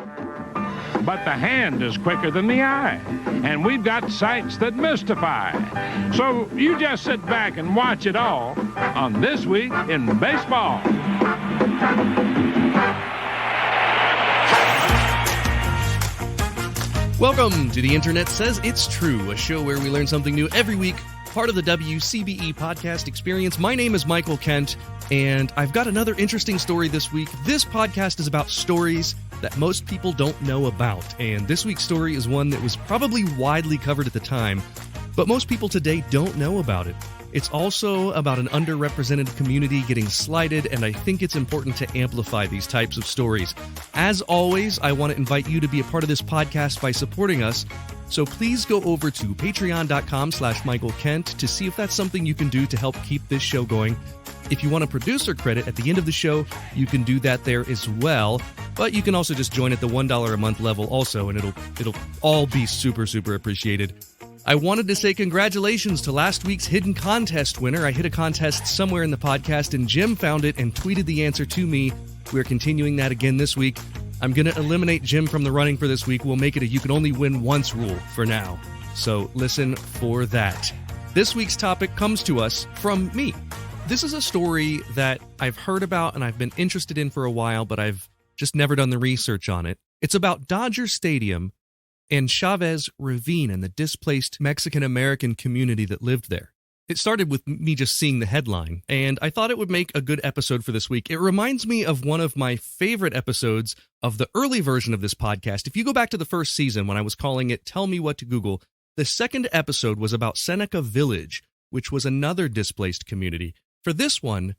But the hand is quicker than the eye, and we've got sights that mystify. So you just sit back and watch it all on This Week in Baseball. Welcome to The Internet Says It's True, a show where we learn something new every week, part of the WCBE podcast experience. My name is Michael Kent, and I've got another interesting story this week. This podcast is about stories that most people don't know about, and this week's story is one that was probably widely covered at the time, but most people today don't know about it. It's also about an underrepresented community getting slighted, and I think it's important to amplify these types of stories. As always, I want to invite you to be a part of this podcast by supporting us, so please go over to patreon.com/Michael Kent to see if that's something you can do to help keep this show going. If you want a producer credit at the end of the show, you can do that there as well, but you can also just join at the $1 a month level also, and it'll all be super appreciated. I wanted to say congratulations to last week's hidden contest winner. I hit a contest somewhere in the podcast, and Jim found it and tweeted the answer to me. We're continuing that again this week. I'm going to eliminate Jim from the running for this week. We'll make it a you can only win once rule for now. So listen for that. This week's topic comes to us from me. This is a story that I've heard about and I've been interested in for a while, but I've just never done the research on it. It's about Dodger Stadium and Chavez Ravine and the displaced Mexican-American community that lived there. It started with me just seeing the headline, and I thought it would make a good episode for this week. It reminds me of one of my favorite episodes of the early version of this podcast. If you go back to the first season when I was calling it Tell Me What to Google, the second episode was about Seneca Village, which was another displaced community. For this one,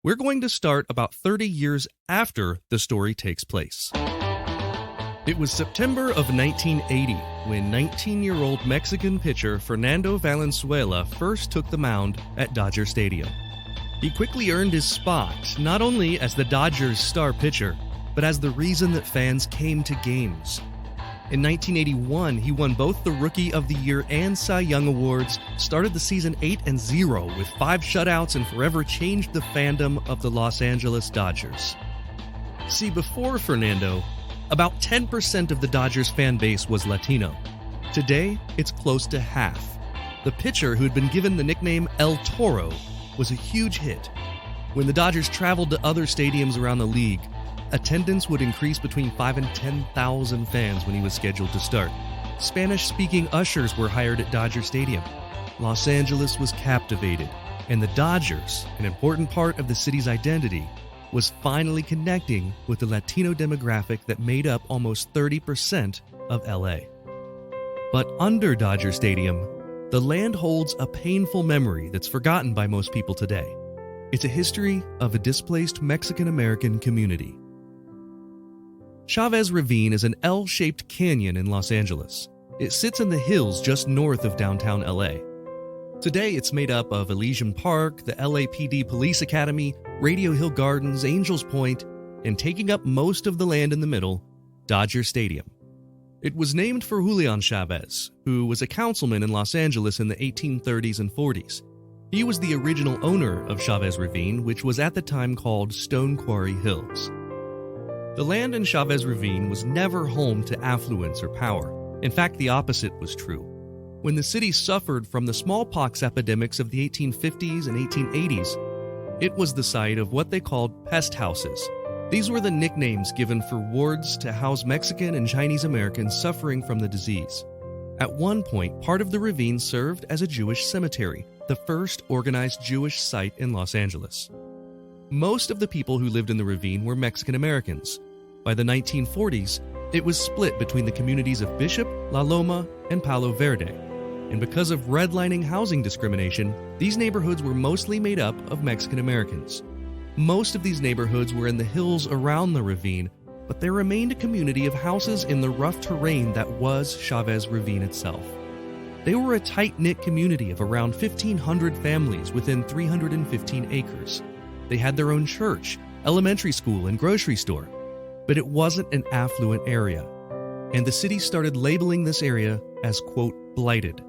we're going to start about 30 years after the story takes place. It was September of 1980 when 19-year-old Mexican pitcher Fernando Valenzuela first took the mound at Dodger Stadium. He quickly earned his spot, not only as the Dodgers' star pitcher, but as the reason that fans came to games. In 1981, he won both the Rookie of the Year and Cy Young awards, started the season 8-0 with 5 shutouts, and forever changed the fandom of the Los Angeles Dodgers. See, before Fernando, about 10% of the Dodgers fan base was Latino. Today, it's close to half. The pitcher, who had been given the nickname El Toro, was a huge hit. When the Dodgers traveled to other stadiums around the league, attendance would increase between 5,000 and 10,000 fans when he was scheduled to start. Spanish-speaking ushers were hired at Dodger Stadium. Los Angeles was captivated, and the Dodgers, an important part of the city's identity, was finally connecting with the Latino demographic that made up almost 30% of LA. But under Dodger Stadium, the land holds a painful memory that's forgotten by most people today. It's a history of a displaced Mexican-American community. Chavez Ravine is an L-shaped canyon in Los Angeles. It sits in the hills just north of downtown LA. Today, it's made up of Elysian Park, the LAPD Police Academy, Radio Hill Gardens, Angels Point, and taking up most of the land in the middle, Dodger Stadium. It was named for Julian Chavez, who was a councilman in Los Angeles in the 1830s and 40s. He was the original owner of Chavez Ravine, which was at the time called Stone Quarry Hills. The land in Chavez Ravine was never home to affluence or power. In fact, the opposite was true. When the city suffered from the smallpox epidemics of the 1850s and 1880s, it was the site of what they called pest houses. These were the nicknames given for wards to house Mexican and Chinese Americans suffering from the disease. At one point, part of the ravine served as a Jewish cemetery, the first organized Jewish site in Los Angeles. Most of the people who lived in the ravine were Mexican Americans. By the 1940s, it was split between the communities of Bishop, La Loma, and Palo Verde. And because of redlining housing discrimination, these neighborhoods were mostly made up of Mexican Americans. Most of these neighborhoods were in the hills around the ravine, but there remained a community of houses in the rough terrain that was Chavez Ravine itself. They were a tight-knit community of around 1,500 families within 315 acres. They had their own church, elementary school, and grocery store, but it wasn't an affluent area. And the city started labeling this area as, quote, blighted.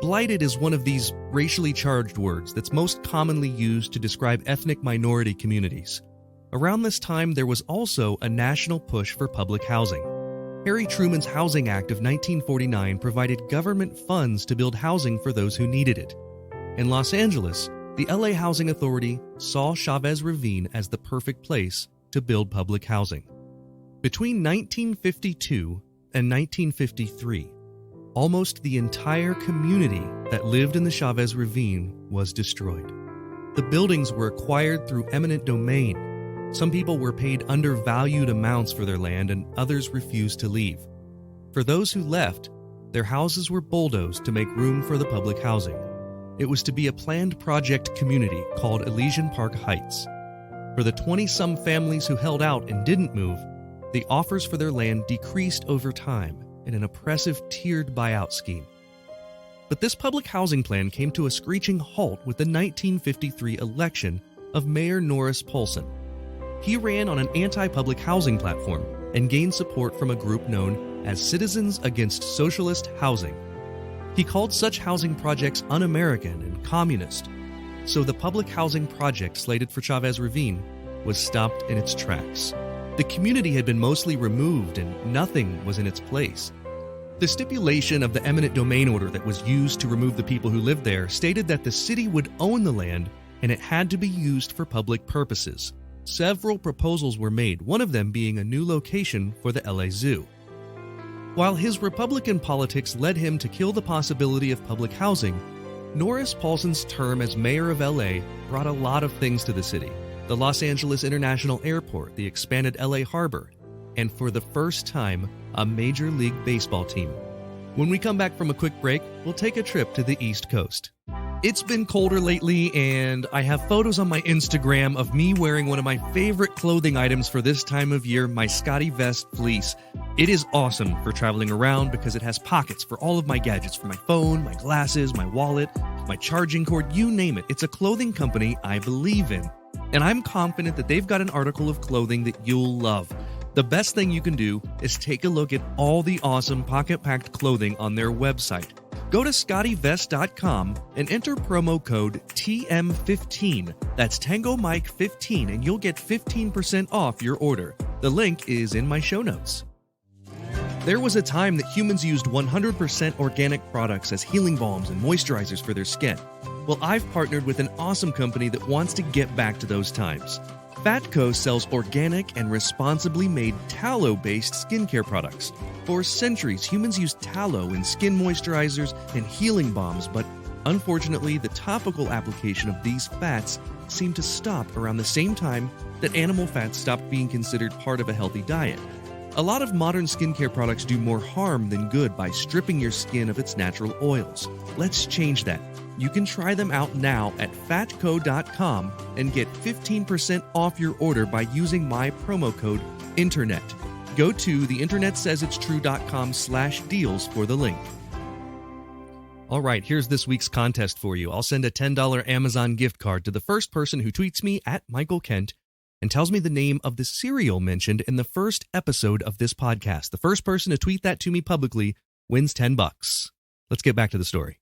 Blighted is one of these racially charged words that's most commonly used to describe ethnic minority communities. Around this time, there was also a national push for public housing. Harry Truman's Housing Act of 1949 provided government funds to build housing for those who needed it. In Los Angeles, the LA Housing Authority saw Chavez Ravine as the perfect place to build public housing. Between 1952 and 1953, almost the entire community that lived in the Chavez Ravine was destroyed. The buildings were acquired through eminent domain. Some people were paid undervalued amounts for their land, and others refused to leave. For those who left, their houses were bulldozed to make room for the public housing. It was to be a planned project community called Elysian Park Heights. For the 20-some families who held out and didn't move, the offers for their land decreased over time in an oppressive tiered buyout scheme. But this public housing plan came to a screeching halt with the 1953 election of Mayor Norris Poulsen. He ran on an anti-public housing platform and gained support from a group known as Citizens Against Socialist Housing. He called such housing projects un-American and communist, so the public housing project slated for Chavez Ravine was stopped in its tracks. The community had been mostly removed and nothing was in its place. The stipulation of the eminent domain order that was used to remove the people who lived there stated that the city would own the land and it had to be used for public purposes. Several proposals were made, one of them being a new location for the LA Zoo. While his Republican politics led him to kill the possibility of public housing, Norris Poulsen's term as mayor of LA brought a lot of things to the city. The Los Angeles International Airport, the expanded LA Harbor, and for the first time, a Major League Baseball team. When we come back from a quick break, we'll take a trip to the East Coast. It's been colder lately, and I have photos on my Instagram of me wearing one of my favorite clothing items for this time of year, my Scotty Vest fleece. It is awesome for traveling around because it has pockets for all of my gadgets, for my phone, my glasses, my wallet, my charging cord, you name it. It's a clothing company I believe in, and I'm confident that they've got an article of clothing that you'll love. The best thing you can do is take a look at all the awesome pocket-packed clothing on their website. Go to scottevest.com and enter promo code TM15. That's Tango Mike 15, and you'll get 15% off your order. The link is in my show notes. There was a time that humans used 100% organic products as healing balms and moisturizers for their skin. Well, I've partnered with an awesome company that wants to get back to those times. Fatco sells organic and responsibly made tallow-based skincare products. For centuries, humans used tallow in skin moisturizers and healing balms, but unfortunately, the topical application of these fats seemed to stop around the same time that animal fats stopped being considered part of a healthy diet. A lot of modern skincare products do more harm than good by stripping your skin of its natural oils. Let's change that. You can try them out now at fatco.com and get 15% off your order by using my promo code INTERNET. Go to theinternetsaysitstrue.com/deals for the link. All right, here's this week's contest for you. I'll send a $10 Amazon gift card to the first person who tweets me at Michael Kent and tells me the name of the cereal mentioned in the first episode of this podcast. The first person to tweet that to me publicly wins $10. Let's get back to the story.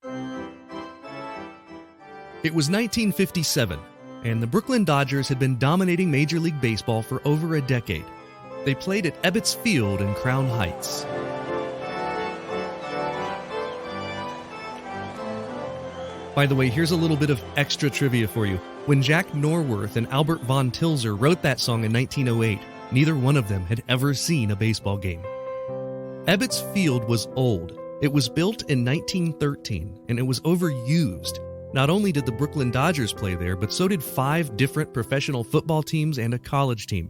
It was 1957, and the Brooklyn Dodgers had been dominating Major League Baseball for over a decade. They played at Ebbets Field in Crown Heights. By the way, here's a little bit of extra trivia for you. When Jack Norworth and Albert Von Tilzer wrote that song in 1908, neither one of them had ever seen a baseball game. Ebbets Field was old. It was built in 1913, and it was overused. Not only did the Brooklyn Dodgers play there, but so did 5 different professional football teams and a college team.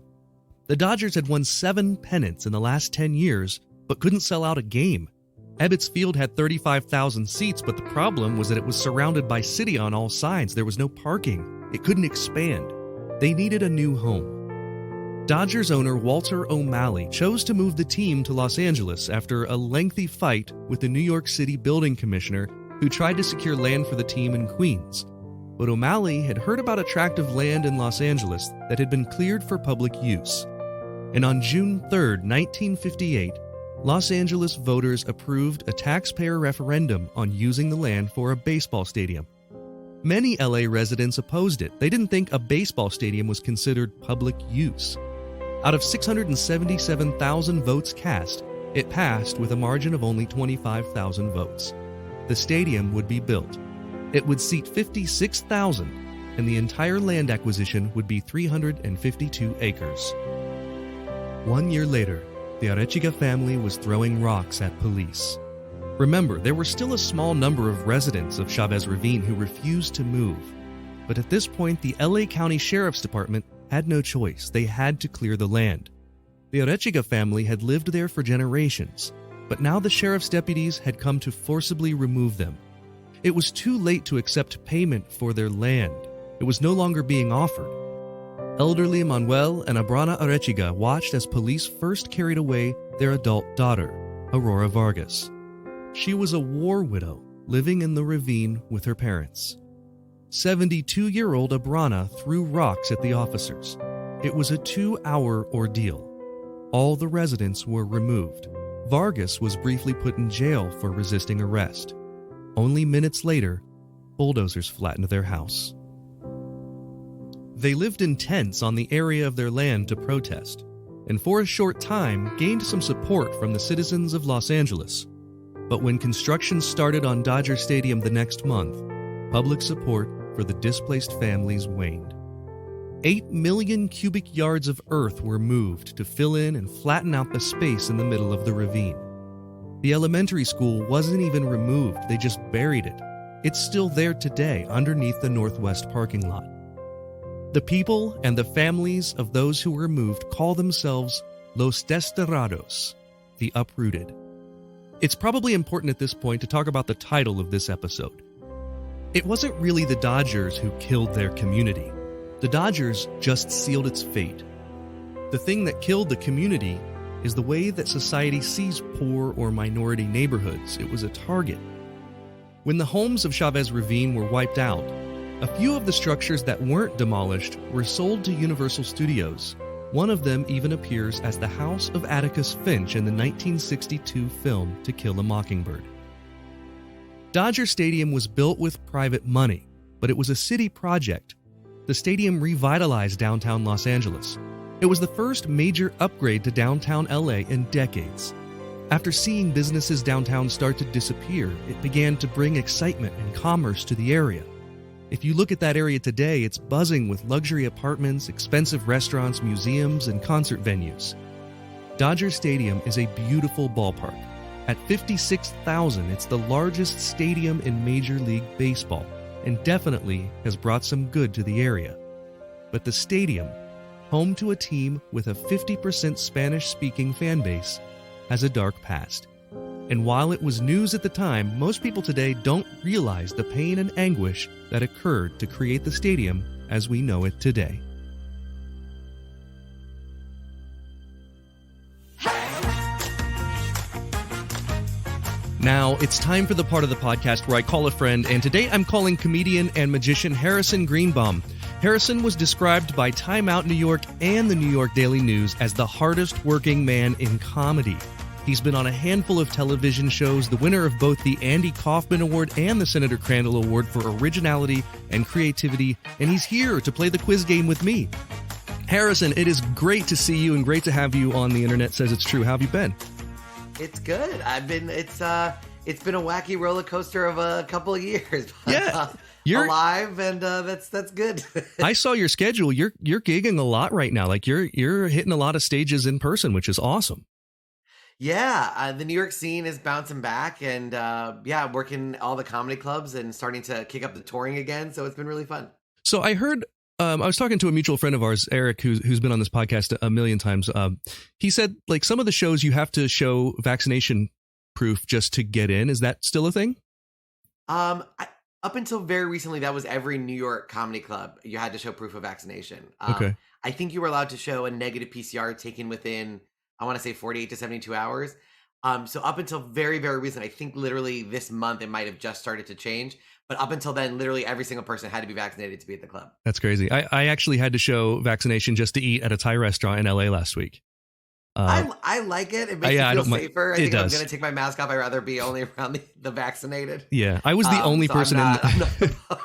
The Dodgers had won 7 pennants in the last 10 years, but couldn't sell out a game. Ebbets Field had 35,000 seats, but the problem was that it was surrounded by city on all sides. There was no parking. It couldn't expand. They needed a new home. Dodgers owner Walter O'Malley chose to move the team to Los Angeles after a lengthy fight with the New York City building commissioner who tried to secure land for the team in Queens. But O'Malley had heard about a tract of land in Los Angeles that had been cleared for public use. And on June 3, 1958, Los Angeles voters approved a taxpayer referendum on using the land for a baseball stadium. Many LA residents opposed it. They didn't think a baseball stadium was considered public use. Out of 677,000 votes cast, it passed with a margin of only 25,000 votes. The stadium would be built. It would seat 56,000, and the entire land acquisition would be 352 acres. 1 year later, the Arechiga family was throwing rocks at police. Remember, there were still a small number of residents of Chavez Ravine who refused to move. But at this point, the LA County Sheriff's Department had no choice. They had to clear the land. The Arechiga family had lived there for generations, but now the sheriff's deputies had come to forcibly remove them. It was too late to accept payment for their land. It was no longer being offered. Elderly Manuel and Abrana Arechiga watched as police first carried away their adult daughter, Aurora Vargas. She was a war widow living in the ravine with her parents. 72-year-old Abrana threw rocks at the officers. It was a 2-hour ordeal. All the residents were removed. Vargas was briefly put in jail for resisting arrest. Only minutes later, bulldozers flattened their house. They lived in tents on the area of their land to protest, and for a short time gained some support from the citizens of Los Angeles. But when construction started on Dodger Stadium the next month, public support for the displaced families waned. 8 million cubic yards of earth were moved to fill in and flatten out the space in the middle of the ravine. The elementary school wasn't even removed, they just buried it. It's still there today underneath the northwest parking lot. The people and the families of those who were moved call themselves Los Desterrados, the uprooted. It's probably important at this point to talk about the title of this episode. It wasn't really the Dodgers who killed their community. The Dodgers just sealed its fate. The thing that killed the community is the way that society sees poor or minority neighborhoods. It was a target. When the homes of Chavez Ravine were wiped out, a few of the structures that weren't demolished were sold to Universal Studios. One of them even appears as the house of Atticus Finch in the 1962 film To Kill a Mockingbird. Dodger Stadium was built with private money, but it was a city project. The stadium revitalized downtown Los Angeles. It was the first major upgrade to downtown LA in decades. After seeing businesses downtown start to disappear, it began to bring excitement and commerce to the area. If you look at that area today, it's buzzing with luxury apartments, expensive restaurants, museums, and concert venues. Dodger Stadium is a beautiful ballpark. At 56,000, it's the largest stadium in Major League Baseball, and definitely has brought some good to the area. But the stadium, home to a team with a 50% Spanish-speaking fan base, has a dark past. And while it was news at the time, most people today don't realize the pain and anguish that occurred to create the stadium as we know it today. Now, it's time for the part of the podcast where I call a friend, and today I'm calling comedian and magician Harrison Greenbaum. Harrison was described by Time Out New York and the New York Daily News as the hardest working man in comedy. He's been on a handful of television shows, the winner of both the Andy Kaufman Award and the Senator Crandall Award for originality and creativity, and he's here to play the quiz game with me. Harrison, it is great to see you and great to have you on The Internet Says It's True. How have you been? It's good. It's been a wacky roller coaster of a couple of years. Yeah, you're alive, and that's good. I saw your schedule. You're gigging a lot right now. Like you're hitting a lot of stages in person, which is awesome. Yeah, the New York scene is bouncing back, and working all the comedy clubs and starting to kick up the touring again. So it's been really fun. So I heard. I was talking to a mutual friend of ours, Eric, who's been on this podcast a million times. He said, like, some of the shows you have to show vaccination proof just to get in. Is that still a thing? Up until very recently, that was every New York comedy club. You had to show proof of vaccination. Okay. I think you were allowed to show a negative PCR taken within, I want to say 48 to 72 hours. So up until very, very recent, I think literally this month, it might have just started to change. But up until then, literally every single person had to be vaccinated to be at the club. That's crazy. I actually had to show vaccination just to eat at a Thai restaurant in LA last week. I like it. It makes me feel safer. I think if I'm going to take my mask off, I'd rather be only around the vaccinated. Yeah, I was the only person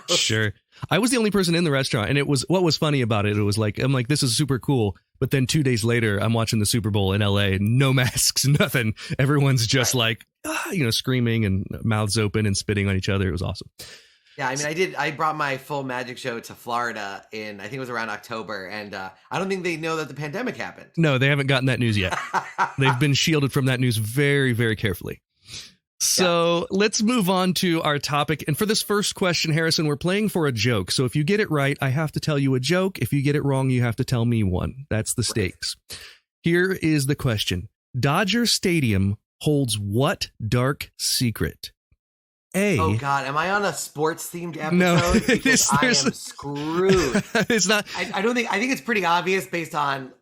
Sure. I was the only person in the restaurant, and what was funny about it, it was like, I'm like, this is super cool. But then 2 days later, I'm watching the Super Bowl in LA, no masks, nothing. Everyone's just like, screaming and mouths open and spitting on each other. It was awesome. Yeah, I mean, I brought my full magic show to Florida I think it was around October, and I don't think they know that the pandemic happened. No, they haven't gotten that news yet. They've been shielded from that news very, very carefully. So let's move on to our topic. And for this first question, Harrison, we're playing for a joke. So if you get it right, I have to tell you a joke. If you get it wrong, you have to tell me one. That's the stakes. Here is the question. Dodger Stadium holds what dark secret? Oh God, am I on a sports-themed episode? No, I am screwed. It's not. I don't think. I think it's pretty obvious based on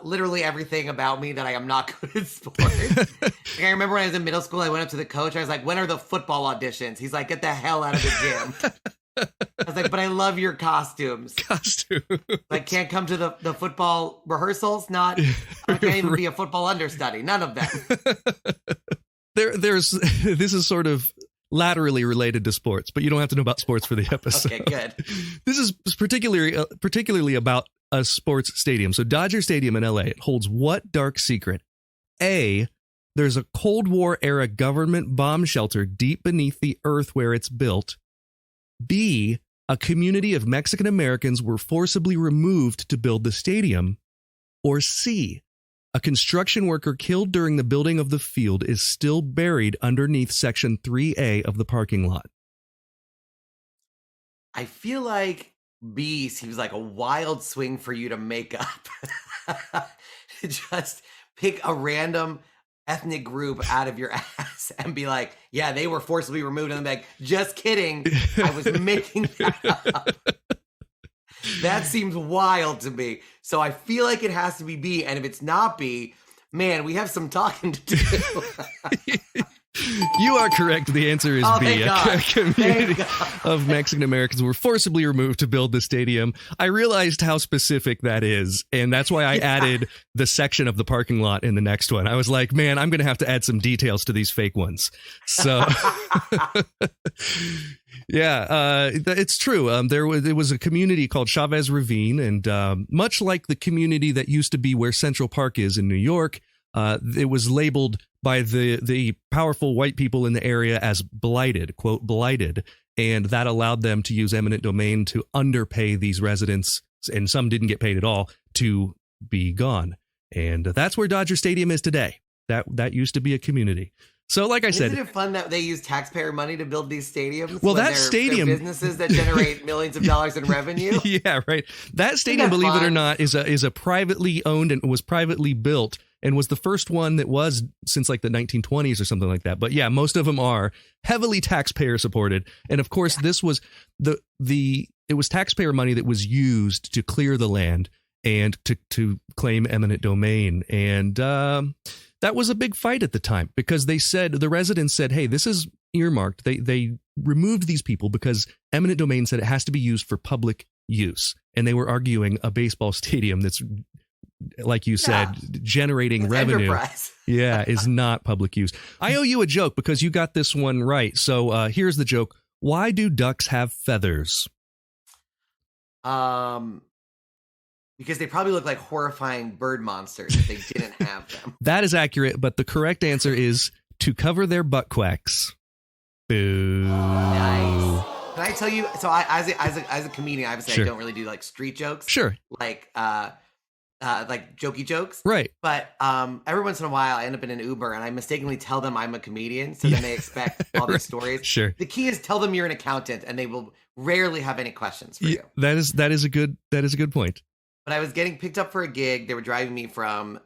literally everything about me that I am not good at sports. I remember when I was in middle school, I went up to the coach. I was like, "When are the football auditions?" He's like, "Get the hell out of the gym." I was like, "But I love your costumes." Like, can't come to the football rehearsals. I can't even be a football understudy. None of them. This is sort of laterally related to sports, but you don't have to know about sports for the episode. Okay, good. This is particularly about a sports stadium. So Dodger Stadium in LA, it holds what dark secret? A, there's a Cold War era government bomb shelter deep beneath the earth where it's built. B, a community of Mexican Americans were forcibly removed to build the stadium. Or C, a construction worker killed during the building of the field is still buried underneath Section 3A of the parking lot. I feel like B seems like a wild swing for you to make up. Just pick a random ethnic group out of your ass and be like, yeah, they were forcibly removed. And I'm like, just kidding. I was making that up. That seems wild to me. So I feel like it has to be B. And if it's not B, man, we have some talking to do. You are correct. The answer is B. A community of Mexican Americans were forcibly removed to build the stadium. I realized how specific that is, and that's why I added the section of the parking lot in the next one. I was like, man, I'm going to have to add some details to these fake ones. So, yeah, it's true. There was a community called Chavez Ravine, and much like the community that used to be where Central Park is in New York, it was labeled by the powerful white people in the area as blighted, quote, blighted. And that allowed them to use eminent domain to underpay these residents, and some didn't get paid at all, to be gone. And that's where Dodger Stadium is today. That used to be a community. So like I said, isn't it fun that they use taxpayer money to build these stadiums? Well, that stadium, they're businesses that generate millions of dollars in revenue. Yeah, right. That stadium, believe it or not, is a privately owned and was privately built and was the first one that was since like the 1920s or something like that. But yeah, most of them are heavily taxpayer supported. And of course, this was it was taxpayer money that was used to clear the land and to claim eminent domain. And that was a big fight at the time because the residents said, hey, this is earmarked. They removed these people because eminent domain said it has to be used for public use. And they were arguing a baseball stadium that's, like you said, generating revenue. Yeah, is not public use. I owe you a joke because you got this one right. So here's the joke. Why do ducks have feathers? Because they probably look like horrifying bird monsters if they didn't have them. That is accurate, but the correct answer is to cover their butt quacks. Boo. Nice. Can I tell you? So as a comedian, obviously Sure. I don't really do like street jokes. Sure. Like jokey jokes. Right. But every once in a while I end up in an Uber and I mistakenly tell them I'm a comedian. So then they expect all these stories. Sure. The key is tell them you're an accountant and they will rarely have any questions for you. That is a good point. But I was getting picked up for a gig. They were driving me from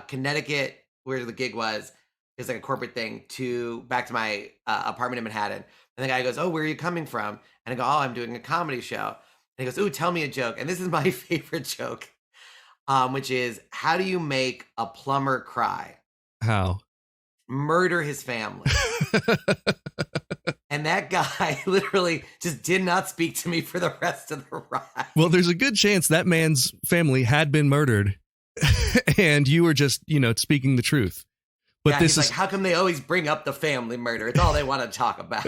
Connecticut, where the gig was. It was like a corporate thing, back to my apartment in Manhattan. And the guy goes, oh, where are you coming from? And I go, oh, I'm doing a comedy show. And he goes, ooh, tell me a joke. And this is my favorite joke, which is, how do you make a plumber cry? How? Murder his family. And that guy literally just did not speak to me for the rest of the ride. Well, there's a good chance that man's family had been murdered and you were just, speaking the truth. But yeah, this he's is like, how come they always bring up the family murder? It's all they want to talk about.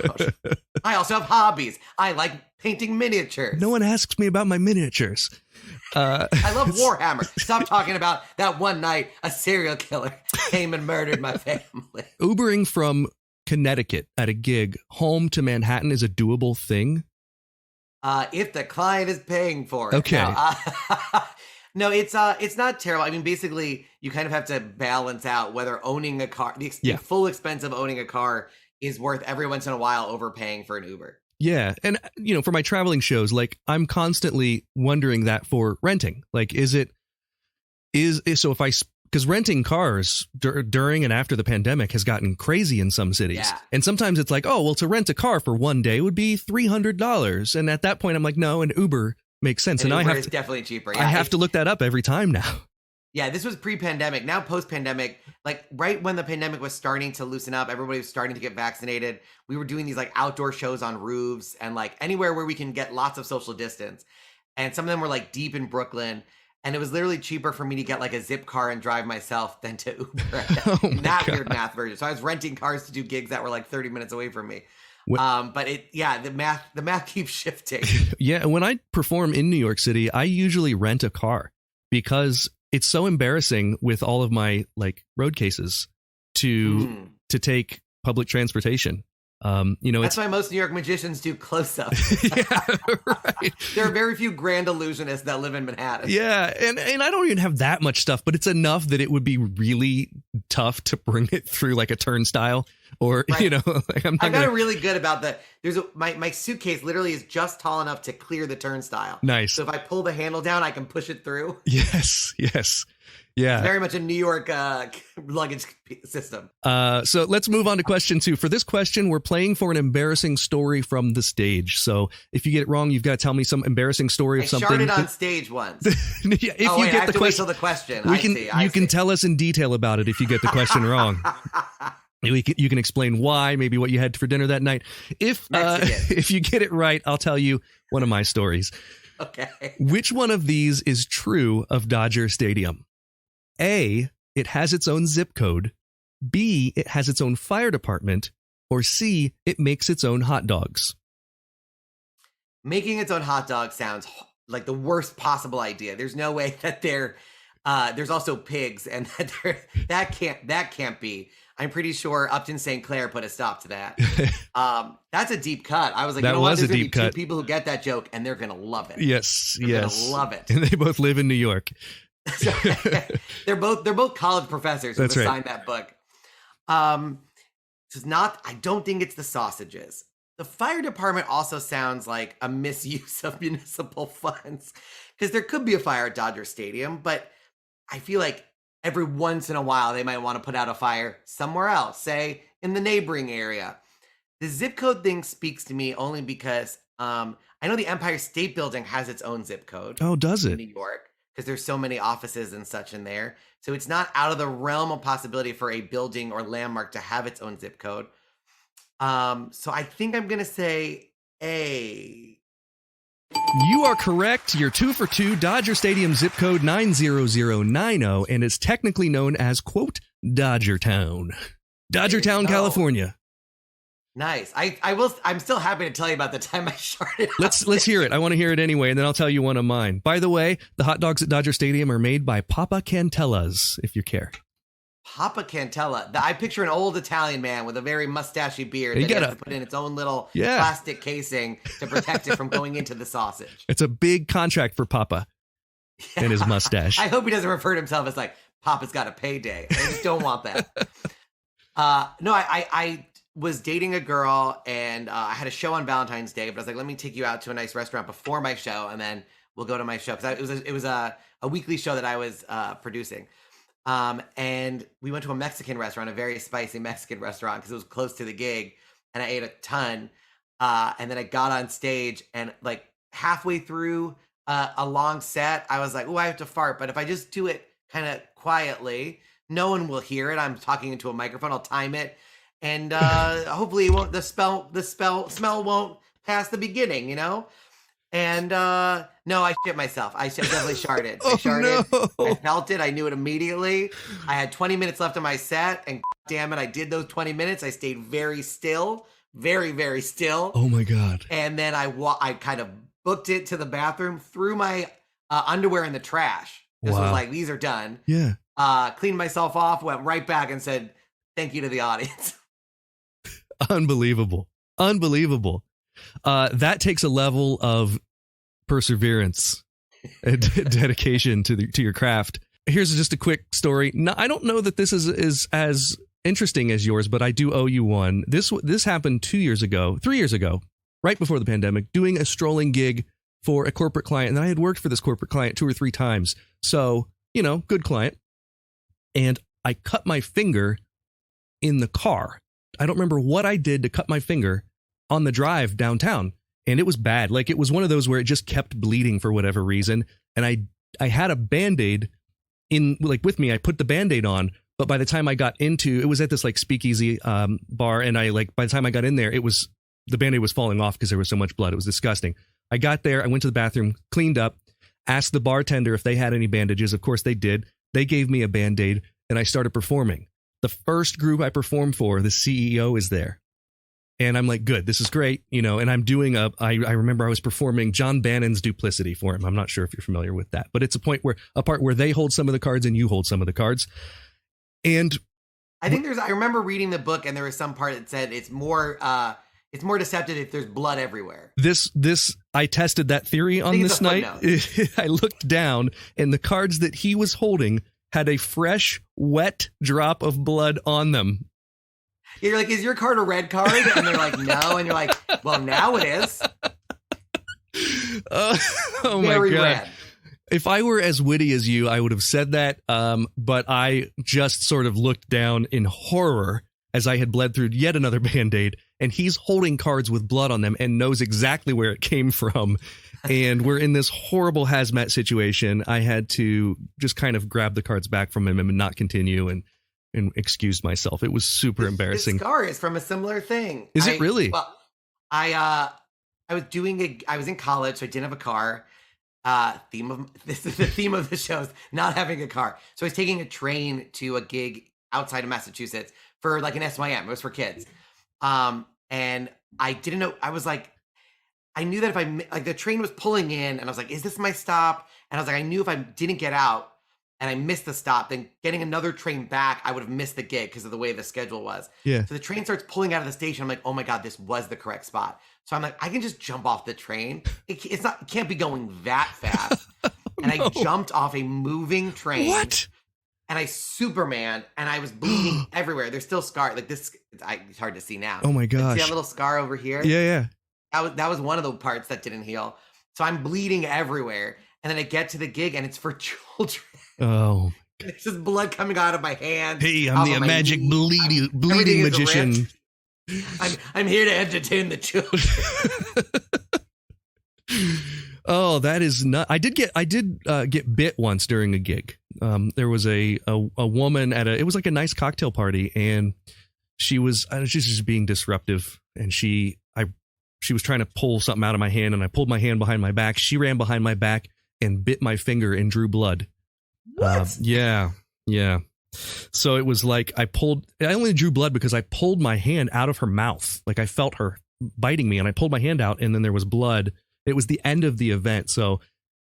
I also have hobbies. I like painting miniatures. no one asks me about my miniatures. I love Warhammer. Stop talking about that one night a serial killer came and murdered my family. Ubering from Connecticut at a gig home to Manhattan is a doable thing. If the client is paying for it. Okay. No, it's not terrible. I mean, basically, you kind of have to balance out whether owning a car, the full expense of owning a car is worth every once in a while overpaying for an Uber. Yeah. And, for my traveling shows, like, I'm constantly wondering that for renting. Like, because renting cars during and after the pandemic has gotten crazy in some cities. Yeah. And sometimes it's like, oh, well, to rent a car for one day would be $300. And at that point, I'm like, no, an Uber makes sense. And Uber is definitely cheaper. Yeah, I have to look that up every time now. Yeah, this was pre-pandemic. Now post-pandemic, like right when the pandemic was starting to loosen up, everybody was starting to get vaccinated. We were doing these like outdoor shows on roofs and like anywhere where we can get lots of social distance. And some of them were like deep in Brooklyn. And it was literally cheaper for me to get like a zip car and drive myself than to Uber. Weird math version. So I was renting cars to do gigs that were like 30 minutes away from me. But the math keeps shifting. Yeah, when I perform in New York City, I usually rent a car because it's so embarrassing with all of my like road cases to take public transportation. That's why most New York magicians do close-up. Yeah, right. There are very few grand illusionists that live in Manhattan. Yeah, and I don't even have that much stuff, but it's enough that it would be really tough to bring it through like a turnstile or, right. Like I've got it really good about my suitcase literally is just tall enough to clear the turnstile. Nice. So if I pull the handle down, I can push it through. Yes. Yeah. Very much a New York luggage system. So let's move on to question 2. For this question, we're playing for an embarrassing story from the stage. So if you get it wrong, you've got to tell me some embarrassing story of something. I sharted on stage once. Yeah, if you get the question, the question. You can tell us in detail about it if you get the question wrong. You can explain why, maybe what you had for dinner that night. If you get it right, I'll tell you one of my stories. Okay. Which one of these is true of Dodger Stadium? A, it has its own zip code. B, it has its own fire department. Or C, it makes its own hot dogs. Making its own hot dog sounds like the worst possible idea. There's no way that there's also pigs and that can't be. I'm pretty sure Upton St. Clair put a stop to that. That's a deep cut. I was like, there's a deep cut. 2 people who get that joke and they're going to love it. Yes. They're going to love it. And they both live in New York. They're both college professors who signed that book. It's not. I don't think it's the sausages. The fire department also sounds like a misuse of municipal funds because there could be a fire at Dodger Stadium, but I feel like every once in a while they might want to put out a fire somewhere else, say in the neighboring area. The zip code thing speaks to me only because I know the Empire State Building has its own zip code. Oh, does it? In New York. Because there's so many offices and such in there. So it's not out of the realm of possibility for a building or landmark to have its own zip code. So I think I'm going to say A. You are correct. You're 2 for 2. Dodger Stadium zip code 90090 and is technically known as, quote, Dodgertown. Dodgertown, California. Nice. I'm still happy to tell you about the time I sharded. Let's hear it. I want to hear it anyway, and then I'll tell you one of mine. By the way, the hot dogs at Dodger Stadium are made by Papa Cantella's, if you care. Papa Cantella. I picture an old Italian man with a very mustachy beard that has to put in its own little plastic casing to protect it from going into the sausage. It's a big contract for Papa and his mustache. I hope he doesn't refer to himself as like, Papa's got a payday. I just don't want that. No, I was dating a girl and I had a show on Valentine's Day, but I was like, let me take you out to a nice restaurant before my show and then we'll go to my show. Because it was a weekly show that I was producing. And we went to a Mexican restaurant, a very spicy Mexican restaurant because it was close to the gig and I ate a ton. And then I got on stage and like halfway through a long set, I was like, oh, I have to fart. But if I just do it kind of quietly, no one will hear it. I'm talking into a microphone. I'll time it. And hopefully it won't, the smell won't pass the beginning, you know? And no, I shit myself. I definitely sharted. I sharted. No. I felt it. I knew it immediately. I had 20 minutes left on my set, and damn it, I did those 20 minutes. I stayed very still, very, very still. Oh my God. And then I kind of booked it to the bathroom, threw my underwear in the trash. Just was like, these are done. Yeah. Cleaned myself off, went right back and said, thank you to the audience. Unbelievable. That takes a level of perseverance and dedication to your craft. Here's just a quick story. No, I don't know that this is as interesting as yours, but I do owe you one. This happened 3 years ago, right before the pandemic, doing a strolling gig for a corporate client. And I had worked for this corporate client 2 or 3 times. So, good client. And I cut my finger in the car. I don't remember what I did to cut my finger on the drive downtown. And it was bad. Like, it was one of those where it just kept bleeding for whatever reason. And I had a Band-Aid with me. I put the Band-Aid on, but by the time I got it was at this like speakeasy bar. And by the time I got in there, the Band-Aid was falling off because there was so much blood. It was disgusting. I got there. I went to the bathroom, cleaned up, asked the bartender if they had any bandages. Of course they did. They gave me a Band-Aid and I started performing. The first group I performed for, the CEO is there. And I'm like, good, this is great. And I'm doing I remember I was performing John Bannon's Duplicity for him. I'm not sure if you're familiar with that, but it's a part where they hold some of the cards and you hold some of the cards. And I think I remember reading the book and there was some part that said it's more deceptive if there's blood everywhere. I tested that theory on this night. I looked down and the cards that he was holding had a fresh, wet drop of blood on them. You're like, is your card a red card? And they're like, no. And you're like, well, now it is. Oh Very my God. red. If I were as witty as you, I would have said that. But I just sort of looked down in horror as I had bled through yet another Band-Aid. And he's holding cards with blood on them and knows exactly where it came from. And we're in this horrible hazmat situation. I had to just kind of grab the cards back from him and not continue and excuse myself. It was super embarrassing. This scar is from a similar thing. Is it really? Well, I was in college, so I didn't have a car. This is the theme of the show is not having a car. So I was taking a train to a gig outside of Massachusetts for like an SYM. It was for kids. And I didn't know, I knew that if the train was pulling in and I was like, is this my stop? And I was like, I knew if I didn't get out and I missed the stop, then getting another train back, I would have missed the gig because of the way the schedule was. Yeah. So the train starts pulling out of the station. I'm like, oh my God, this was the correct spot. So I'm like, I can just jump off the train. It can't be going that fast. And I jumped off a moving train. What? And I Superman, and I was bleeding everywhere. There's still scar. Like this, it's hard to see now. Oh my gosh. See that little scar over here? Yeah. That was one of the parts that didn't heal. So I'm bleeding everywhere. And then I get to the gig, and it's for children. Oh. There's just blood coming out of my hands. Hey, I'm the magic bleeding magician. I'm here to entertain the children. Oh, that is not. I did get bit once during a gig. There was a woman it was like a nice cocktail party, and she was just being disruptive, and she was trying to pull something out of my hand, and I pulled my hand behind my back. She ran behind my back and bit my finger and drew blood. What? Yeah. So it was like I only drew blood because I pulled my hand out of her mouth. Like I felt her biting me, and I pulled my hand out, and then there was blood. It was the end of the event. So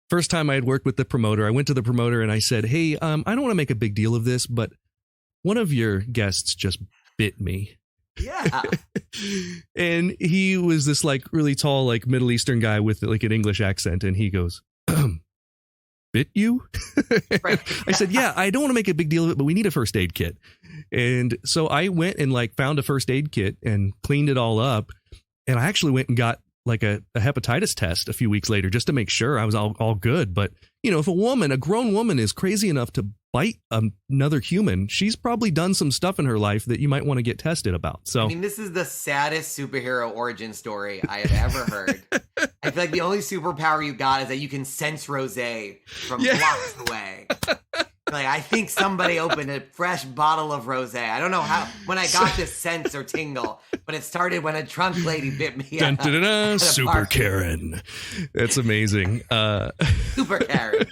first time I had worked with the promoter, I went to the promoter and I said, hey, I don't want to make a big deal of this, but one of your guests just bit me. Yeah. And he was this like really tall, like Middle Eastern guy with like an English accent. And he goes, bit you? Right. I said, yeah, I don't want to make a big deal of it, but we need a first aid kit. And so I went and like found a first aid kit and cleaned it all up. And I actually went and got like a hepatitis test a few weeks later just to make sure I was all good. But, if a grown woman is crazy enough to bite another human, she's probably done some stuff in her life that you might want to get tested about. So, I mean, this is the saddest superhero origin story I have ever heard. I feel like the only superpower you got is that you can sense rosé from blocks away. Like, I think somebody opened a fresh bottle of rosé. I don't know when I got this sense or tingle, but it started when a drunk lady bit me. Dun, dun, dun, dun, Super party. Karen. That's amazing. Super Karen.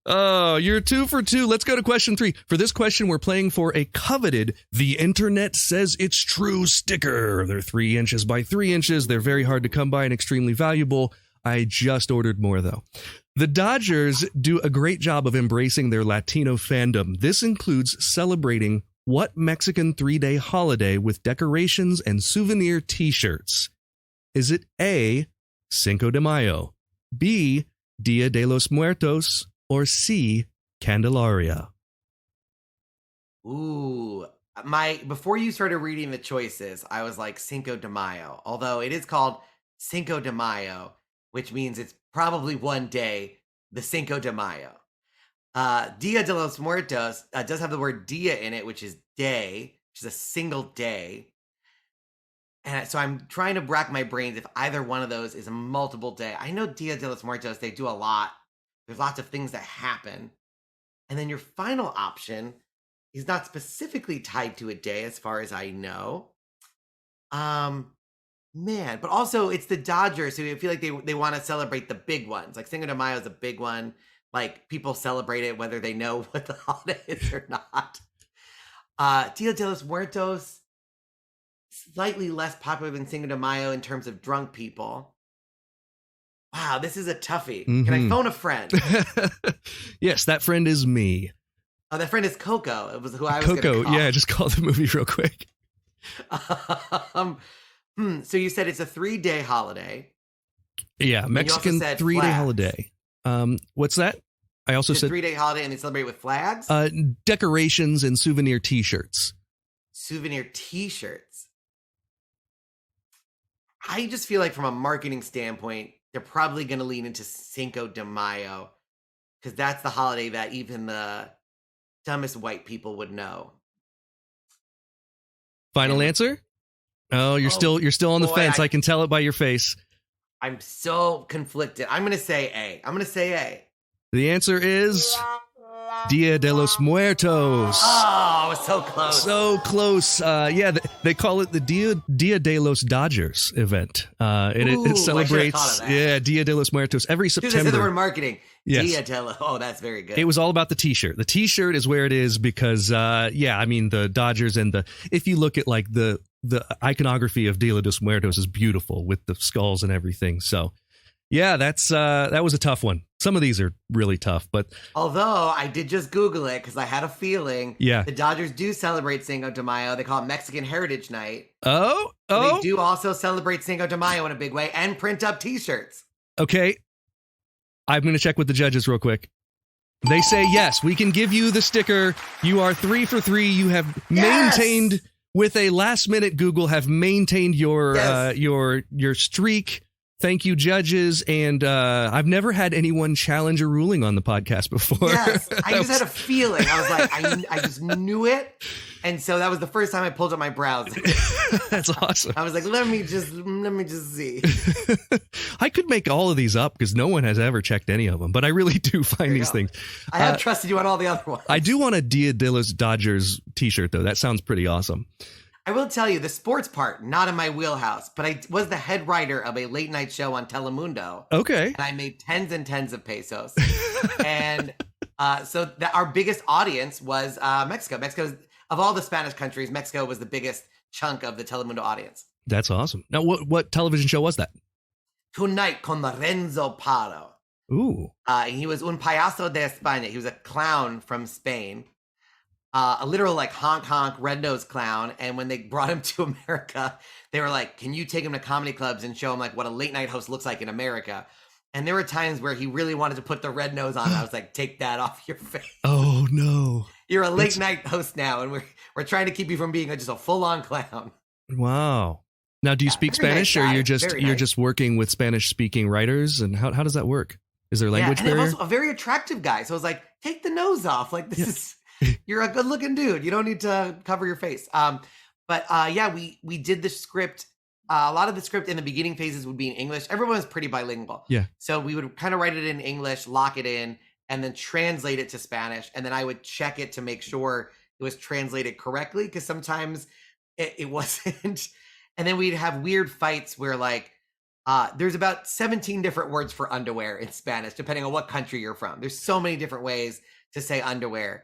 Oh, you're 2 for 2. Let's go to question 3. For this question, we're playing for a coveted The Internet Says It's True sticker. They're 3 inches by 3 inches. They're very hard to come by and extremely valuable. I just ordered more, though. The Dodgers do a great job of embracing their Latino fandom. This includes celebrating what Mexican 3-day holiday with decorations and souvenir t-shirts? Is it A, Cinco de Mayo, B, Dia de los Muertos, or C, Candelaria? Ooh, before you started reading the choices, I was like Cinco de Mayo, although it is called Cinco de Mayo, which means it's probably one day, the Cinco de Mayo. Dia de los Muertos does have the word dia in it, which is day, which is a single day. And so I'm trying to rack my brains if either one of those is a multiple day. I know Dia de los Muertos, they do a lot. There's lots of things that happen. And then your final option is not specifically tied to a day as far as I know. Man, but also it's the Dodgers, so I feel like they want to celebrate the big ones. Like Cinco de Mayo is a big one. Like people celebrate it whether they know what the holiday is or not. Dia de los Muertos, slightly less popular than Cinco de Mayo in terms of drunk people. Wow, this is a toughie. Can I phone a friend? Yes, that friend is me. Oh, that friend is Coco. It was who I was going to Coco, call. yeah, just call the movie real quick. So you said it's a 3-day holiday. Yeah, Mexican 3-day flags. holiday. What's that? I also It's a said 3-day holiday and they celebrate with flags? decorations and souvenir t-shirts. Souvenir t-shirts. I just feel like from a marketing standpoint, they're probably going to lean into Cinco de Mayo because that's the holiday that even the dumbest white people would know. Final answer? Oh, you're still on the fence. I can tell it by your face. I'm so conflicted. I'm going to say A. The answer is Dia de los Muertos. Oh, I was so close. So close. Yeah, they call it the Dia de los Dodgers event. It celebrates, Dia de los Muertos every September. Dude, they said the word marketing. Yes. Dia de los. Oh, that's very good. It was all about the T-shirt. The T-shirt is where it is because, I mean, the Dodgers and if you look at like the iconography of Dia de los Muertos is beautiful with the skulls and everything. So, yeah, that was a tough one. Some of these are really tough, but although I did just Google it because I had a feeling. Yeah, the Dodgers do celebrate Cinco de Mayo. They call it Mexican Heritage Night. Oh, they do also celebrate Cinco de Mayo in a big way and print up T-shirts. Okay, I'm going to check with the judges real quick. They say yes, we can give you the sticker. You are 3 for 3. You have maintained with a last-minute Google. Have maintained your streak. Thank you, judges. And I've never had anyone challenge a ruling on the podcast before. Yes, I just had a feeling. I was like, I just knew it. And so that was the first time I pulled up my browser. That's awesome. I was like, let me just see. I could make all of these up because no one has ever checked any of them, but I really do find these things. I have trusted you on all the other ones. I do want a Dia de los Dodgers t-shirt, though. That sounds pretty awesome. I will tell you, the sports part, not in my wheelhouse, but I was the head writer of a late night show on Telemundo. Okay. And I made tens and tens of pesos. And so our biggest audience was Mexico. Mexico's, of all the Spanish countries, Mexico was the biggest chunk of the Telemundo audience. That's awesome. Now, what television show was that? Tonight con Lorenzo Paro. Ooh. He was un payaso de España. He was a clown from Spain. A literal like honk red-nosed clown. And when they brought him to America, they were like, can you take him to comedy clubs and show him like what a late night host looks like in America? And there were times where he really wanted to put the red nose on. I was like, take that off your face. Oh no. You're a late night host now, and we're trying to keep you from being just a full-on clown. Wow. Now, do you speak Spanish, nice or you're just working with Spanish-speaking writers? And how does that work? Is there a language barrier? And also a very attractive guy. So I was like, take the nose off. Like this is you're a good-looking dude. You don't need to cover your face. We did the script. A lot of the script in the beginning phases would be in English. Everyone was pretty bilingual. Yeah. So we would kind of write it in English, lock it in, and then translate it to Spanish. And then I would check it to make sure it was translated correctly, because sometimes it wasn't. And then we'd have weird fights where like, there's about 17 different words for underwear in Spanish, depending on what country you're from. There's so many different ways to say underwear.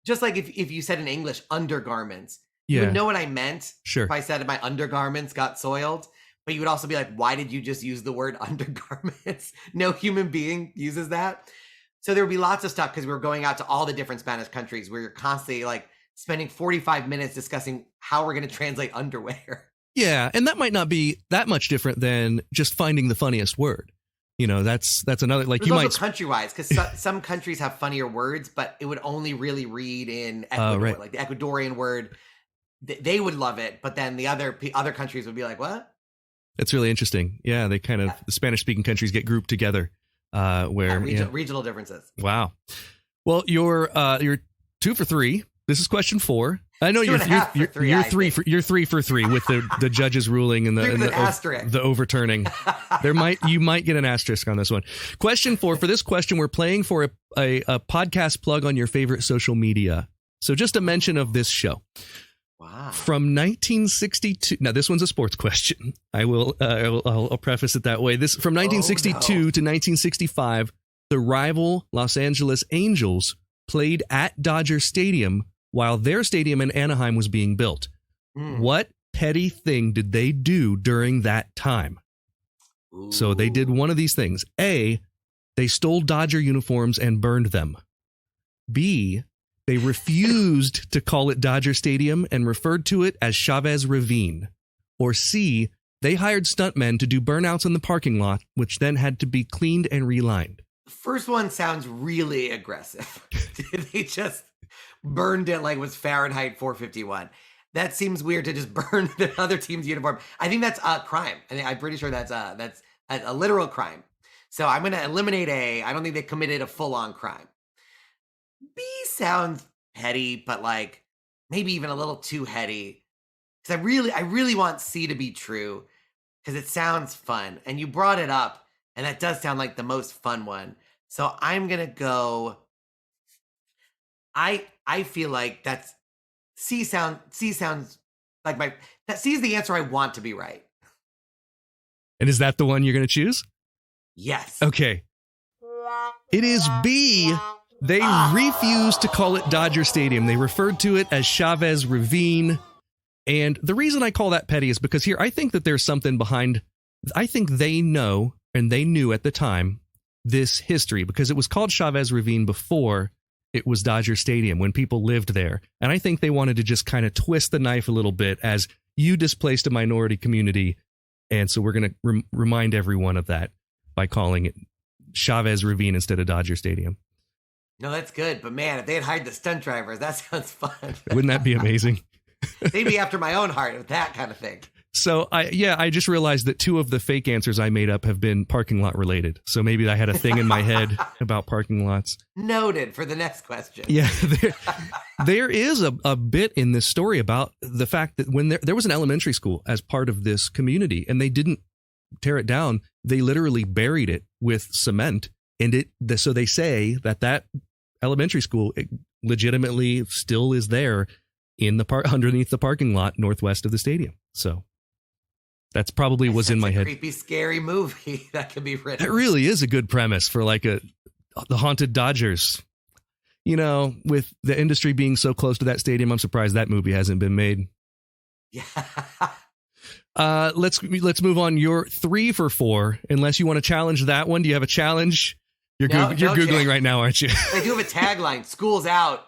Just like if you said in English, undergarments, you would know what I meant. Sure. If I said my undergarments got soiled, but you would also be like, why did you just use the word undergarments? No human being uses that. So there would be lots of stuff because we were going out to all the different Spanish countries where you're constantly like spending 45 minutes discussing how we're going to translate underwear. Yeah, and that might not be that much different than just finding the funniest word. You know, that's another, like, There's you also might country-wise, because some countries have funnier words, but it would only really read in Ecuador. Right. Like the Ecuadorian word, they would love it, but then the other countries would be like, what? It's really interesting. Yeah, they kind of, the Spanish-speaking countries get grouped together. Where regional differences. Wow. Well, you're 2 for 3. This is question 4. I know you're 3 for 3 with the judge's ruling and the overturning. You might get an asterisk on this one. Question 4. For this question, we're playing for a podcast plug on your favorite social media. So just a mention of this show. Wow. From 1962. Now this one's a sports question. I'll preface it that way. From 1962 to 1965, the rival Los Angeles Angels played at Dodger Stadium while their stadium in Anaheim was being built. What petty thing did they do during that time? Ooh. So they did one of these things. A, they stole Dodger uniforms and burned them. B, they refused to call it Dodger Stadium and referred to it as Chavez Ravine. Or C, they hired stuntmen to do burnouts in the parking lot, which then had to be cleaned and relined. The first one sounds really aggressive. They just burned it like it was Fahrenheit 451. That seems weird to just burn the other team's uniform. I think that's a crime. I'm pretty sure that's a literal crime. So I'm going to eliminate A. I don't think they committed a full-on crime. B sounds petty, but like maybe even a little too heady. Because I really want C to be true because it sounds fun. And you brought it up, and that does sound like the most fun one. So I'm going to go. I feel like that's C sounds like C is the answer I want to be right. And is that the one you're going to choose? Yes. Okay. It is B. They refused to call it Dodger Stadium. They referred to it as Chavez Ravine. And the reason I call that petty is because here, I think that there's something behind. I think they know, and they knew at the time, this history, because it was called Chavez Ravine before it was Dodger Stadium, when people lived there. And I think they wanted to just kind of twist the knife a little bit as you displaced a minority community. And so we're going to remind everyone of that by calling it Chavez Ravine instead of Dodger Stadium. No, that's good. But man, if they had hired the stunt drivers, that sounds fun. Wouldn't that be amazing? They'd be after my own heart with that kind of thing. So I just realized that 2 of the fake answers I made up have been parking lot related. So maybe I had a thing in my head about parking lots. Noted for the next question. Yeah, there is a bit in this story about the fact that when there was an elementary school as part of this community, and they didn't tear it down. They literally buried it with cement. And so they say that elementary school legitimately still is there in the underneath the parking lot northwest of the stadium. So that's probably was in my head. Creepy, scary movie that could be written. It really is a good premise for like the haunted Dodgers. You know, with the industry being so close to that stadium, I'm surprised that movie hasn't been made. Yeah. Let's move on. You're 3 for 4. Unless you want to challenge that one. Do you have a challenge? You're Googling right now, aren't you? I do have a tagline. School's out.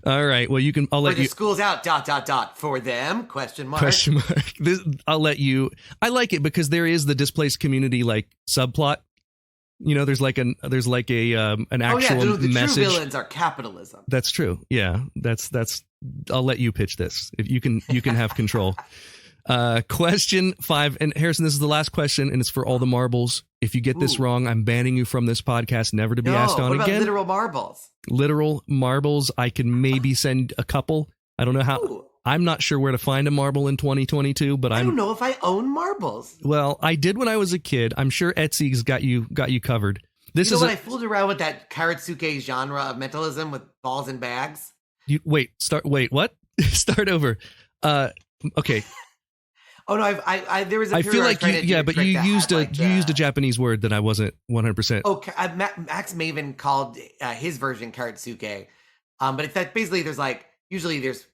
All right. Well, you can. I'll let you. School's out. ... For them? ? I'll let you. I like it because there is the displaced community like subplot. You know, there's an actual the message. True villains are capitalism. That's true. Yeah, that's. I'll let you pitch this. If you can have control. Question 5, and Harrison, this is the last question, and it's for all the marbles. If you get this wrong, I'm banning you from this podcast, never to be asked on what about again. Literal marbles. Literal marbles. I can maybe send a couple. I don't know how. I'm not sure where to find a marble in 2022, but I don't know if I own marbles. Well, I did when I was a kid. I'm sure Etsy's got you covered. This is when I fooled around with that Karatsuke genre of mentalism with balls and bags. Wait, what? Start over. Okay. Oh no, I there was a I feel like but you used a Japanese word that I wasn't 100%. Oh, Max Maven called his version Karatsuke. But it's that basically there's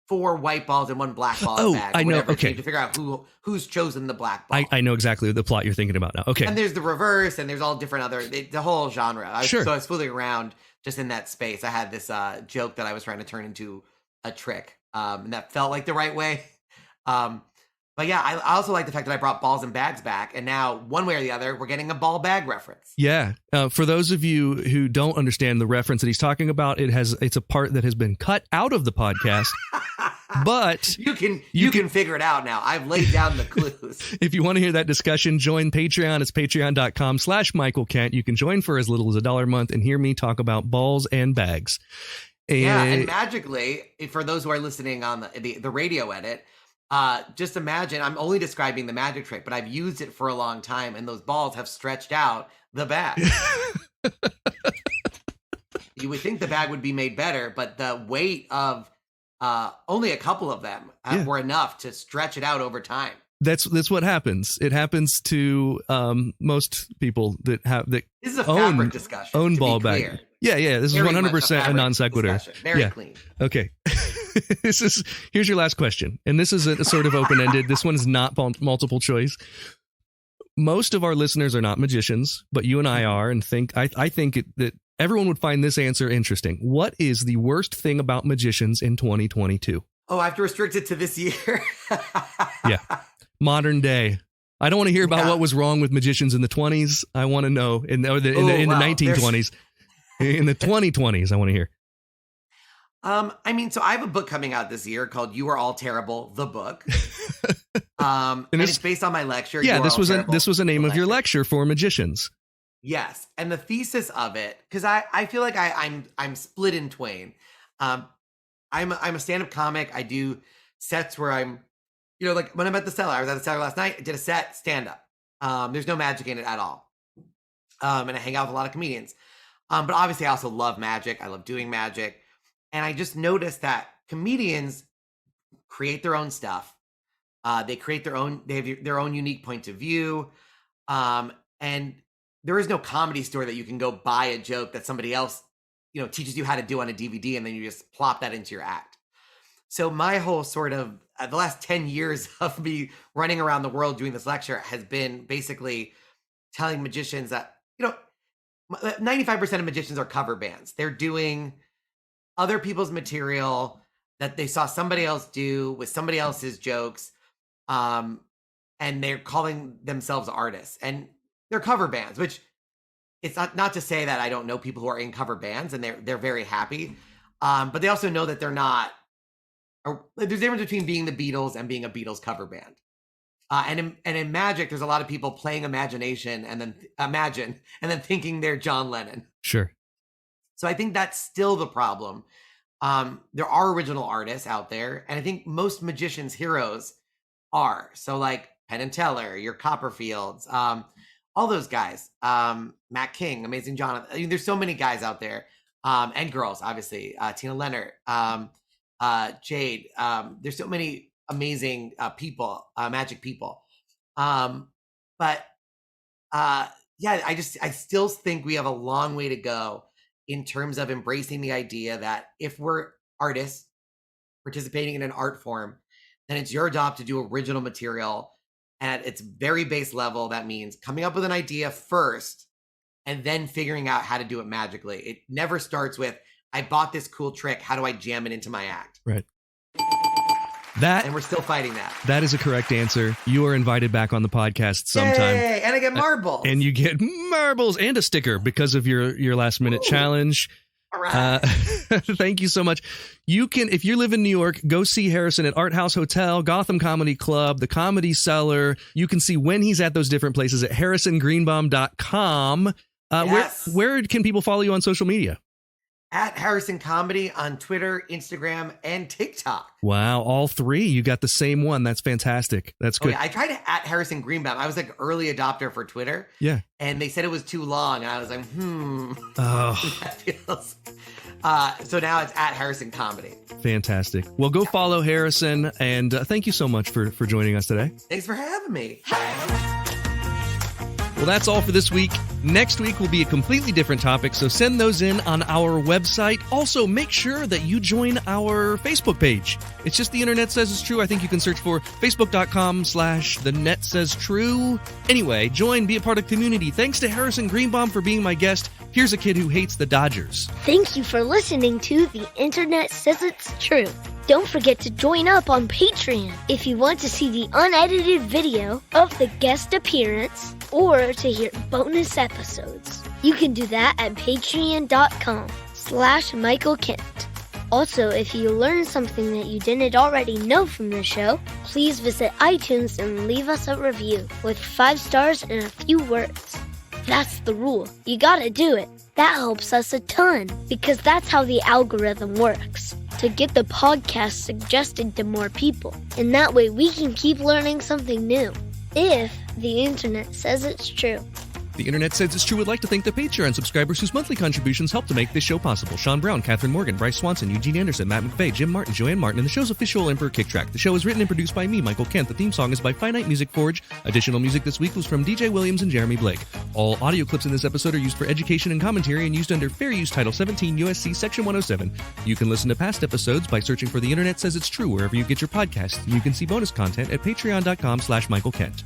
4 white balls and 1 black ball. Oh, bag, I know. Whatever, okay. to figure out who's chosen the black ball. I know exactly the plot you're thinking about now. Okay. And there's the reverse, and there's all different the whole genre. Sure. So I was fooling around just in that space. I had this joke that I was trying to turn into a trick, and that felt like the right way. But yeah, I also like the fact that I brought balls and bags back, and now one way or the other, we're getting a ball bag reference. Yeah. For those of you who don't understand the reference that he's talking about, it's a part that has been cut out of the podcast. But you can figure it out now. I've laid down the clues. If you want to hear that discussion, join Patreon. It's patreon.com/Michael Kent. You can join for as little as $1 a month and hear me talk about balls and bags. And magically, for those who are listening on the radio edit, just imagine, I'm only describing the magic trick, but I've used it for a long time, and those balls have stretched out the bag. You would think the bag would be made better, but the weight of only a couple of them were enough to stretch it out over time. That's what happens. It happens to most people that this is a fabric discussion. Own ball bag. Yeah. This is 100% a non sequitur. Very clean. Okay. Here's your last question, and this is a sort of open ended. This one is not multiple choice. Most of our listeners are not magicians, but you and I are, and I think that everyone would find this answer interesting. What is the worst thing about magicians in 2022? Oh, I have to restrict it to this year. Yeah. Modern day. I don't want to hear about what was wrong with magicians in the 20s. I want to know in the 1920s. In the 2020s, I want to hear. So I have a book coming out this year called "You Are All Terrible," the book. And it's based on my lecture. Yeah, this was the name of your lecture for magicians. Yes, and the thesis of it, because I feel like I'm split in twain. I'm a stand-up comic. I do sets where I'm, like when I'm at the Cellar. I was at the Cellar last night. I did a set stand-up. There's no magic in it at all. And I hang out with a lot of comedians. But obviously, I also love magic. I love doing magic. And I just noticed that comedians create their own stuff. They create their own unique point of view. And there is no Comedy Store that you can go buy a joke that somebody else, teaches you how to do on a DVD, and then you just plop that into your act. So my whole sort of the last 10 years of me running around the world doing this lecture has been basically telling magicians that, 95% of magicians are cover bands. They're doing other people's material that they saw somebody else do with somebody else's jokes. And they're calling themselves artists, and they're cover bands, which it's not to say that I don't know people who are in cover bands and they're very happy. But they also know that they're not, there's a difference between being the Beatles and being a Beatles cover band. And in magic, there's a lot of people playing imagination and then thinking they're John Lennon. Sure. So I think that's still the problem. There are original artists out there, and I think most magicians' heroes are. So like Penn and Teller, your Copperfields, all those guys, Matt King, Amazing John. I mean, there's so many guys out there, and girls, obviously, Tina Leonard, Jade. There's so many amazing people, magic people. But I still think we have a long way to go in terms of embracing the idea that if we're artists participating in an art form, then it's your job to do original material at its very base level. That means coming up with an idea first and then figuring out how to do it magically. It never starts with, I bought this cool trick, how do I jam it into my act? Right. And we're still fighting that. That is a correct answer. You are invited back on the podcast sometime. Yay! And I get marbles. And you get marbles and a sticker because of your last minute challenge. All right. Thank you so much. You can, if you live in New York, go see Harrison at Art House Hotel, Gotham Comedy Club, the Comedy Cellar. You can see when he's at those different places at harrisongreenbaum.com. Yes. Where can people follow you on social media? At Harrison Comedy on Twitter, Instagram, and TikTok. Wow, all three. You got the same one. That's fantastic. That's good. Oh, yeah. I tried to at Harrison Greenbaum. I was like early adopter for Twitter. Yeah. And they said it was too long. And I was like, Oh. That feels... so now it's at Harrison Comedy. Fantastic. Well, go follow Harrison, and thank you so much for joining us today. Thanks for having me. Well, that's all for this week. Next week will be a completely different topic, so send those in on our website. Also, make sure that you join our Facebook page. It's just The Internet Says It's True. I think you can search for facebook.com/The Net Says True. Anyway, join, be a part of the community. Thanks to Harrison Greenbaum for being my guest. Here's a kid who hates the Dodgers. Thank you for listening to The Internet Says It's True. Don't forget to join up on Patreon if you want to see the unedited video of the guest appearance or to hear bonus episodes. You can do that at patreon.com/Michael Kent. Also, if you learned something that you didn't already know from the show, please visit iTunes and leave us a review with 5 stars and a few words. That's the rule. You gotta do it. That helps us a ton because that's how the algorithm works. To get the podcast suggested to more people. And that way we can keep learning something new. If the internet says it's true. The Internet Says It's True would like to thank the Patreon subscribers whose monthly contributions help to make this show possible. Sean Brown, Catherine Morgan, Bryce Swanson, Eugene Anderson, Matt McVeigh, Jim Martin, Joanne Martin, and the show's official Emperor Kick Track. The show is written and produced by me, Michael Kent. The theme song is by Finite Music Forge. Additional music this week was from DJ Williams and Jeremy Blake. All audio clips in this episode are used for education and commentary and used under Fair Use Title 17 USC Section 107. You can listen to past episodes by searching for The Internet Says It's True wherever you get your podcasts. You can see bonus content at patreon.com/Michael Kent.